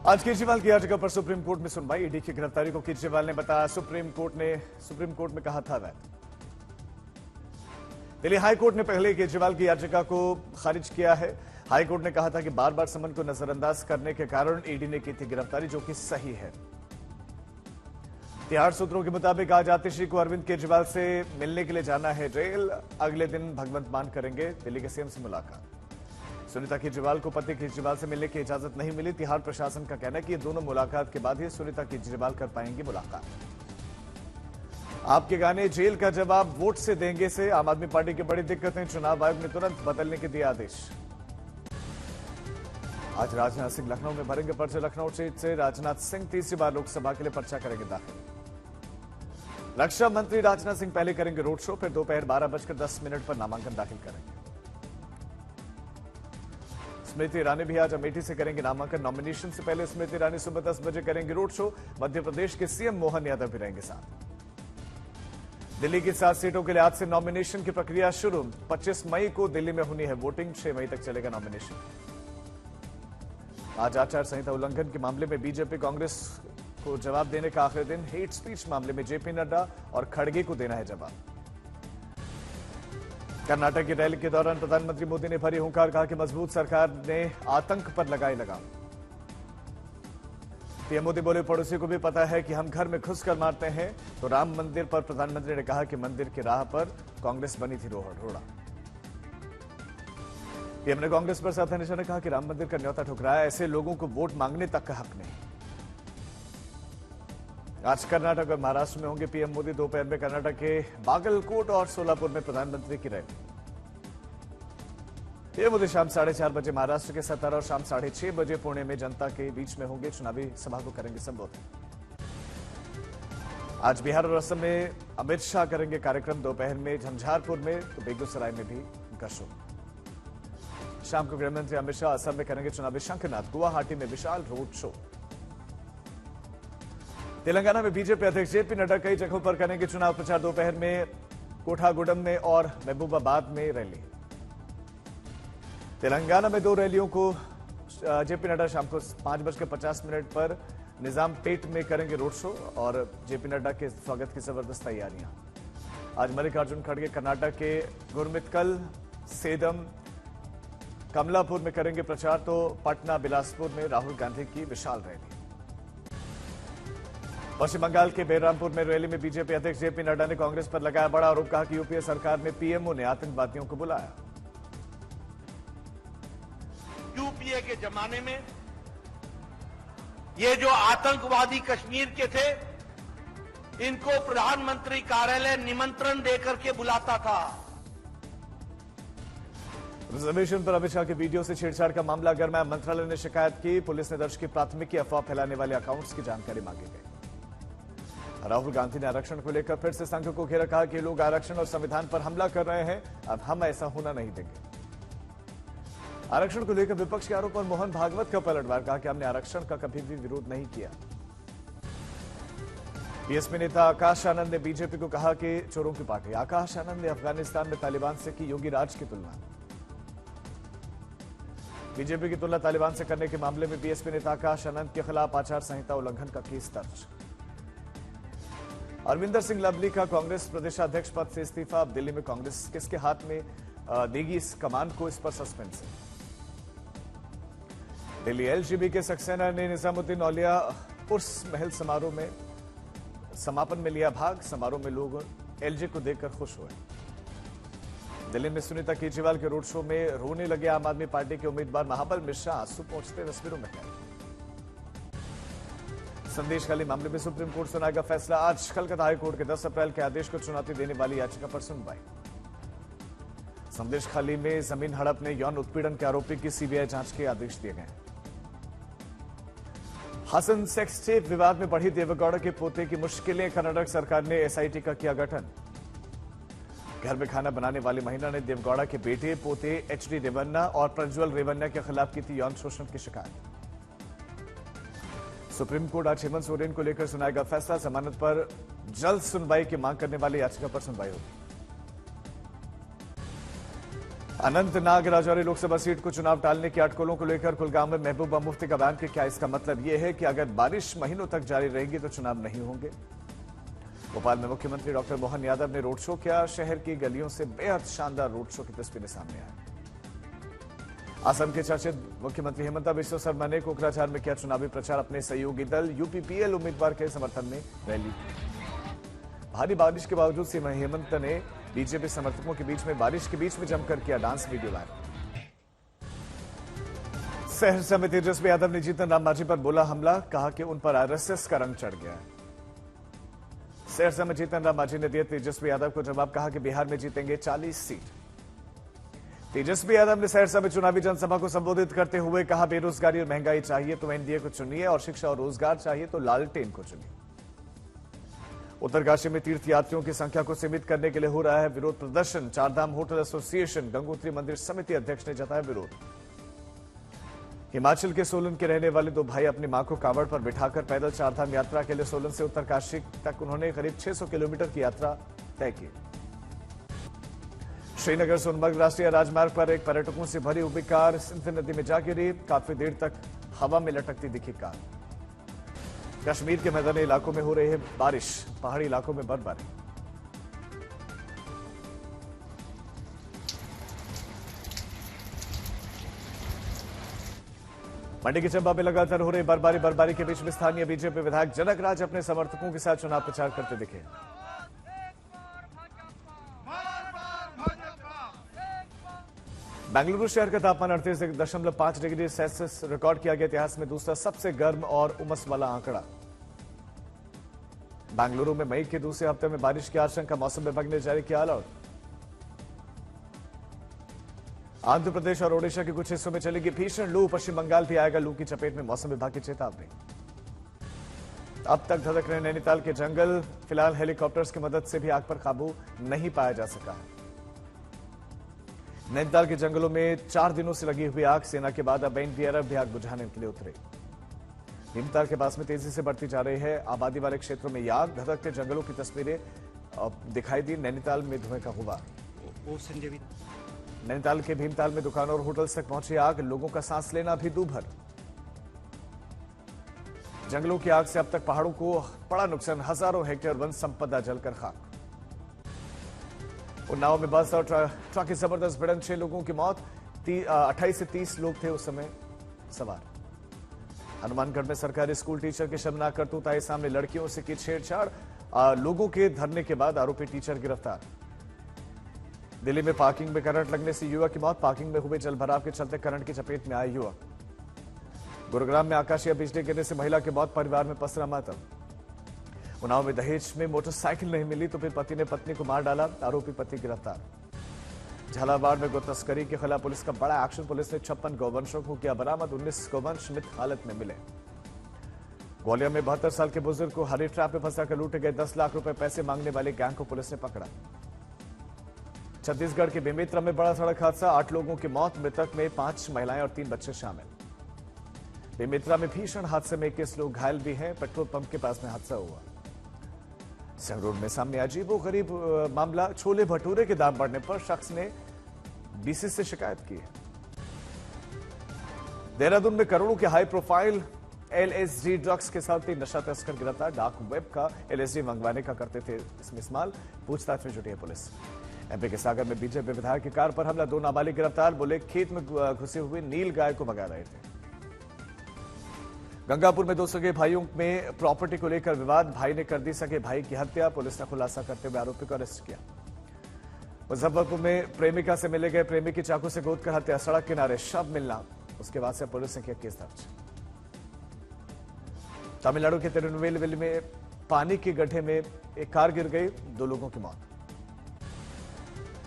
आज केजरीवाल की याचिका पर सुप्रीम कोर्ट में सुनवाई। ईडी की गिरफ्तारी को केजरीवाल ने बताया सुप्रीम कोर्ट में कहा था वैध। दिल्ली हाईकोर्ट ने पहले केजरीवाल की याचिका को खारिज किया है। हाईकोर्ट ने कहा था कि बार बार समन को नजरअंदाज करने के कारण ईडी ने की थी गिरफ्तारी, जो कि सही है। तिहाड़ सूत्रों के मुताबिक आज आतिशी को अरविंद केजरीवाल से मिलने के लिए जाना है जेल। अगले दिन भगवंत मान करेंगे दिल्ली के सीएम से मुलाकात। सुनीता केजरीवाल को पति केजरीवाल से मिलने की इजाजत नहीं मिली। तिहाड़ प्रशासन का कहना है कि ये दोनों मुलाकात के बाद ही सुनीता केजरीवाल कर पाएंगी मुलाकात। आपके गाने जेल का जवाब वोट से देंगे से आम आदमी पार्टी की बड़ी दिक्कतें, चुनाव आयोग ने तुरंत बदलने के दिए आदेश। आज राजनाथ सिंह लखनऊ में भरेंगे पर्चे। लखनऊ सीट से राजनाथ सिंह तीसरी बार लोकसभा के लिए पर्चा करेंगे दाखिल। रक्षा मंत्री राजनाथ सिंह पहले करेंगे रोड शो, फिर दोपहर 12:10 पर नामांकन दाखिल करेंगे। स्मृति ईरानी भी आज अमेठी से करेंगे नामांकन। नॉमिनेशन से पहले स्मृति ईरानी सुबह 10 बजे करेंगे रोड शो। मध्य प्रदेश के सीएम मोहन यादव भी रहेंगे साथ। दिल्ली की 7 सीटों के लिए आज से नॉमिनेशन की प्रक्रिया शुरू। 25 मई को दिल्ली में होनी है वोटिंग। 6 मई तक चलेगा नॉमिनेशन। आज आचार संहिता उल्लंघन के मामले में बीजेपी कांग्रेस को जवाब देने का आखिरी दिन। हेट स्पीच मामले में जेपी नड्डा और खड़गे को देना है जवाब। कर्नाटक की रैली के दौरान प्रधानमंत्री मोदी ने भरी हुंकार, कहा कि मजबूत सरकार ने आतंक पर लगाई लगाम। पीएम मोदी बोले पड़ोसी को भी पता है कि हम घर में घुसकर मारते हैं। तो राम मंदिर पर प्रधानमंत्री ने कहा कि मंदिर की राह पर कांग्रेस बनी थी रोड़ा। पीएम ने कांग्रेस पर साधा निशाना, कहा कि राम मंदिर का न्योता ठुकराया, ऐसे लोगों को वोट मांगने तक का हक नहीं। आज कर्नाटक और महाराष्ट्र में होंगे पीएम मोदी। दोपहर में कर्नाटक के बागलकोट और सोलापुर में प्रधानमंत्री की रैली। पीएम मोदी शाम 4:30 बजे महाराष्ट्र के सतारा और शाम 6:30 बजे पुणे में जनता के बीच में होंगे। चुनावी सभा को करेंगे संबोधित। आज बिहार और असम में अमित शाह करेंगे कार्यक्रम। दोपहर में झंझारपुर में तो बेगूसराय में भी गशो। शाम को गृहमंत्री अमित शाह असम में करेंगे चुनावी शंखनाद। गुवाहाटी में विशाल रोड शो। तेलंगाना में बीजेपी अध्यक्ष जेपी नड्डा कई जगहों पर करेंगे चुनाव प्रचार। दोपहर में कोठागुडम में और महबूबाबाद में रैली। तेलंगाना में 2 रैलियों को जेपी नड्डा शाम को 5:50 पर निजामपेट में करेंगे रोड शो और जेपी नड्डा के स्वागत की जबरदस्त तैयारियां। आज मल्लिकार्जुन खड़गे कर्नाटक के गुरमितकल, सेदम, कमलापुर में करेंगे प्रचार। तो पटना, बिलासपुर में राहुल गांधी की विशाल रैली। पश्चिम बंगाल के बेररामपुर में रैली में बीजेपी अध्यक्ष जेपी नड्डा ने कांग्रेस पर लगाया बड़ा आरोप, कहा कि यूपीए सरकार में पीएमओ ने आतंकवादियों को बुलाया। यूपीए के जमाने में ये जो आतंकवादी कश्मीर के थे, इनको प्रधानमंत्री कार्यालय निमंत्रण देकर के बुलाता था। रिजर्वेशन पर अमित शाह के वीडियो से छेड़छाड़ का मामला गरमाया। मंत्रालय ने शिकायत की। पुलिस ने दर्ज की प्राथमिकी। अफवाह फैलाने वाले अकाउंट्स की जानकारी मांगी गई। राहुल गांधी ने आरक्षण को लेकर फिर से संघ को घेरा, कहा कि लोग आरक्षण और संविधान पर हमला कर रहे हैं, अब हम ऐसा होना नहीं देंगे। आरक्षण को लेकर विपक्ष के आरोप पर मोहन भागवत का पलटवार, कहा कि हमने आरक्षण का कभी भी विरोध नहीं किया। बीएसपी नेता आकाश आनंद ने बीजेपी को कहा कि चोरों की पार्टी। आकाश आनंद ने अफगानिस्तान में तालिबान से की योगी राज की तुलना। बीजेपी की तुलना तालिबान से करने के मामले में बीएसपी नेता आकाश आनंद के खिलाफ आचार संहिता उल्लंघन का केस दर्ज। अरविंदर सिंह लवली का कांग्रेस प्रदेशाध्यक्ष पद से इस्तीफा। अब दिल्ली में कांग्रेस किसके हाथ में देगी इस कमान को, इस पर सस्पेंस है। दिल्ली एलजीबी के सक्सेना ने निजामुद्दीन औलिया उर्स महल समारोह में समापन में लिया भाग। समारोह में लोग एलजी को देखकर खुश हुए। दिल्ली में सुनीता केजरीवाल के रोड शो में रोने लगे आम आदमी पार्टी के उम्मीदवार महाबल मिश्रा। आंसू पहुंचते तस्वीरों में है। संदेश खाली मामले में सुप्रीम कोर्ट सुनाएगा फैसला। आज कलकत्ता हाईकोर्ट के 10 अप्रैल के आदेश को चुनौती देने वाली याचिका पर सुनवाई। संदेश खाली में जमीन हड़प ने यौन उत्पीड़न के आरोपी की सीबीआई जांच के आदेश दिए गए। हसन सेक्स टेप विवाद में बढ़ी देवेगौड़ा के पोते की मुश्किलें। कर्नाटक सरकार ने एसआईटी का किया गठन। घर में खाना बनाने वाली महिला ने देवेगौड़ा के बेटे, पोते एचडी रेवन्ना और प्रज्वल रेवन्ना के खिलाफ की थी यौन शोषण की शिकायत। सुप्रीम कोर्ट आज हेमंत सोरेन को लेकर सुनाएगा फैसला। जमानत पर जल्द सुनवाई की मांग करने वाली याचिका पर सुनवाई होगी। अनंतनाग राजौरी लोकसभा सीट को चुनाव टालने की अटकलों को लेकर कुलगांव में महबूबा मुफ्ती का बयान कि क्या इसका मतलब यह है कि अगर बारिश महीनों तक जारी रहेगी तो चुनाव नहीं होंगे। भोपाल में मुख्यमंत्री डॉक्टर मोहन यादव ने रोड शो किया। शहर की गलियों से बेहद शानदार रोड शो की तस्वीरें सामने आई। असम के चर्चित मुख्यमंत्री हिमंता बिस्वा शर्मा ने कोकराझार में किया चुनावी प्रचार। अपने सहयोगी दल यूपीपीएल उम्मीदवार के समर्थन में रैली। भारी बारिश के बावजूद सीएम हेमंत ने बीजेपी समर्थकों के बीच में बारिश के बीच में जमकर किया डांस वीडियो वायरल। सहरसा में तेजस्वी यादव ने जीतन राम मांझी पर बोला हमला, कहा कि उन पर आरएसएस का रंग चढ़ गया है। सहरसा में जीतन राम मांझी ने दिया तेजस्वी यादव को जवाब, कहा कि बिहार में जीतेंगे 40 सीट। तेजस्वी यादव ने सहरसा में चुनावी जनसभा को संबोधित करते हुए कहा, बेरोजगारी और महंगाई चाहिए तो एनडीए को चुनिए और शिक्षा और रोजगार चाहिए तो लालटेन को चुनिए। उत्तरकाशी में तीर्थयात्रियों की संख्या को सीमित करने के लिए हो रहा है विरोध प्रदर्शन। चारधाम होटल एसोसिएशन गंगोत्री मंदिर समिति अध्यक्ष ने जताया विरोध। हिमाचल के सोलन के रहने वाले दो भाई अपनी मां को कावड़ पर बिठाकर पैदल चारधाम यात्रा के लिए सोलन से उत्तरकाशी तक उन्होंने करीब 600 किलोमीटर की यात्रा तय की। श्रीनगर सोनमर्ग राष्ट्रीय राजमार्ग पर एक पर्यटकों से भरी हुई कार सिंध नदी में जा गिरी। काफी देर तक हवा में लटकती दिखी कार। कश्मीर के मैदानी इलाकों में हो रही है बारिश, पहाड़ी इलाकों में बर्फबारी। मंडी के चंबा में लगातार हो रही बर्फबारी के बीच में स्थानीय बीजेपी विधायक जनक राज अपने समर्थकों के साथ चुनाव प्रचार करते दिखे। बेंगलुरु शहर का तापमान 38.5 डिग्री सेल्सियस रिकॉर्ड किया गया। इतिहास में दूसरा सबसे गर्म और उमस वाला आंकड़ा। बेंगलुरु में मई के दूसरे हफ्ते में बारिश की आशंका, मौसम विभाग ने जारी किया अलर्ट। आंध्र प्रदेश और ओडिशा के कुछ हिस्सों में चलेगी भीषण लू। पश्चिम बंगाल भी आएगा लू की चपेट में, मौसम विभाग की चेतावनी। अब तक धधक रहे नैनीताल के जंगल, फिलहाल हेलीकॉप्टर्स की मदद से भी आग पर काबू नहीं पाया जा सका है। नैनीताल के जंगलों में 4 दिनों से लगी हुई आग, सेना के बाद अब एनडीआरएफ भी आग बुझाने के लिए उतरे। भीमताल के पास में तेजी से बढ़ती जा रही है आबादी वाले क्षेत्रों में आग। धधकते जंगलों की तस्वीरें दिखाई दी। नैनीताल में धुएं का गुबार। नैनीताल के भीमताल में दुकानों और होटल्स तक पहुंची आग, लोगों का सांस लेना भी दूभर। जंगलों की आग से अब तक पहाड़ों को बड़ा नुकसान, हजारों हेक्टेयर वन संपदा जलकर खाक। उन्नाव में बस और ट्रक की जबरदस्त भिड़ंत, 6 लोगों की मौत। 28 से 30 लोग थे उस समय सवार। हनुमानगढ़ में सरकारी स्कूल टीचर के शर्मनाक करतूत आए सामने, लड़कियों से की छेड़छाड़। लोगों के धरने के बाद आरोपी टीचर गिरफ्तार। दिल्ली में पार्किंग में करंट लगने से युवक की मौत। पार्किंग में हुए जलभराव के चलते करंट की चपेट में आए युवक। गुरुग्राम में आकाशीय बिजली गिरने से महिला की मौत, परिवार में पसरा मातम। उन्नाव में दहेज में मोटरसाइकिल नहीं मिली तो फिर पति ने पत्नी को मार डाला, आरोपी पति गिरफ्तार। झालावाड़ में गो तस्करी के खिलाफ पुलिस का बड़ा एक्शन। पुलिस ने 56 गौवंशों को किया बरामद, 19 गौवंश मृत हालत में मिले। ग्वालियर में 72 साल के बुजुर्ग को हरी ट्रैप में फंसाकर लूटे गए 10 लाख रुपए पैसे मांगने वाले गैंग को पुलिस ने पकड़ा। छत्तीसगढ़ के बेमेतरा में बड़ा सड़क हादसा, 8 लोगों की मौत, मृतक में 5 महिलाएं और 3 बच्चे शामिल। बेमेतरा में भीषण हादसे में 21 लोग घायल भी हैं। पेट्रोल पंप के पास में हादसा हुआ। संगरूर में सामने अजीबोगरीब मामला, छोले भटूरे के दाम बढ़ने पर शख्स ने डीसी से शिकायत की है। देहरादून में करोड़ों के हाई प्रोफाइल एलएसडी ड्रग्स के साथ 3 नशा तस्कर गिरफ्तार। डार्क वेब का एलएसडी मंगवाने का करते थे इसमें इस्तेमाल, पूछताछ में जुटी है पुलिस। एमपी के सागर में बीजेपी विधायक की कार पर हमला, 2 नाबालिग गिरफ्तार। बोले खेत में घुसे हुए नील गाय को भगा रहे थे। गंगापुर में 2 सगे भाइयों में प्रॉपर्टी को लेकर विवाद, भाई ने कर दी सगे भाई की हत्या। पुलिस ने खुलासा करते हुए आरोपी को अरेस्ट किया। मुजफ्फरपुर में प्रेमिका से मिले गए प्रेमी की चाकू से गोदकर हत्या, सड़क किनारे शव मिलना, उसके बाद से पुलिस ने किया केस दर्ज। तमिलनाडु के तिरुनेलवेली में पानी के गड्ढे में एक कार गिर गई, 2 लोगों की मौत।